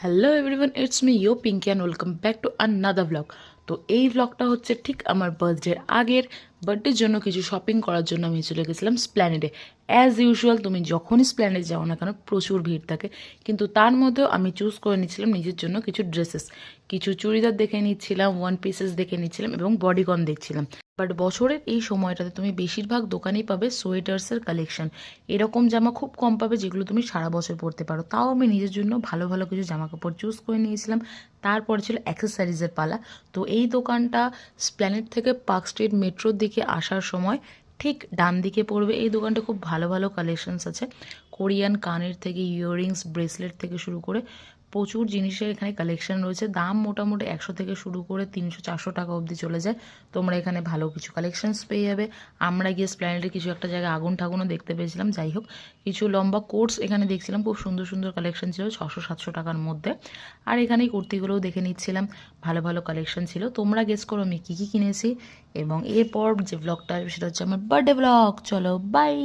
Hello everyone, it's me you Pinky and welcome back to another blog. তো এই ব্লগটা হচ্ছে ঠিক আমার বার্থডের আগের। বার্থডের জন্য কিছু শপিং করার জন্য আমি চলে গেছিলাম স্প্ল্যানেডে। অ্যাজ ইউজুয়াল তুমি যখনই স্প্ল্যানেড যাও না কেন প্রচুর ভিড় থাকে, কিন্তু তার মধ্যেও আমি চুজ করে নিচ্ছিলাম নিজের জন্য কিছু ড্রেসেস, কিছু চুড়িদার দেখে নিচ্ছিলাম, ওয়ান পিসেস দেখে নিচ্ছিলাম এবং বডিকন দেখছিলাম। বাট বছরের এই সময়টাতে তুমি বেশিরভাগ দোকানেই পাবে সোয়েটার্সের কালেকশন। এরকম জামা খুব কম পাবে যেগুলো তুমি সারা বছর পরতে পারো। তাও আমি নিজের জন্য ভালো ভালো কিছু জামা কাপড় চুজ করে নিয়েছিলাম। তারপরে ছিল অ্যাক্সেসরিজের পালা। তো এই দোকানটা স্প্ল্যানেড থেকে পার্ক স্ট্রিট মেট্রোর দিকে আসার সময় ঠিক ডান দিকে পড়বে। এই দোকানটা খুব ভালো ভালো কালেকশনস আছে, কোরিয়ান কানের থেকে ইয়াররিংস, ব্রেসলেট থেকে শুরু করে প্রচুর জিনিসের এখানে কালেকশন রয়েছে। দাম মোটামুটি 100 থেকে শুরু করে 300-400 টাকা অবধি চলে যায়। তোমরা এখানে ভালো কিছু কালেকশনস পেয়ে যাবে। আমরা গিয়ে স্প্ল্যানেডে কিছু একটা জায়গায় আগুন ঠাগুনও দেখতে পেয়েছিলাম। যাই হোক, কিছু লম্বা কোটস এখানে দেখছিলাম, খুব সুন্দর সুন্দর কালেকশন ছিল 600-700 টাকার মধ্যে। আর এখানে এই কুর্তিগুলোও দেখে নিচ্ছিলাম, ভালো ভালো কালেকশন ছিল। তোমরা গেস করো আমি কী কী কিনেছি। এবং এরপর যে ব্লগটা আসবে সেটা হচ্ছে আমার বার্থডে ব্লগ। চলো বাই।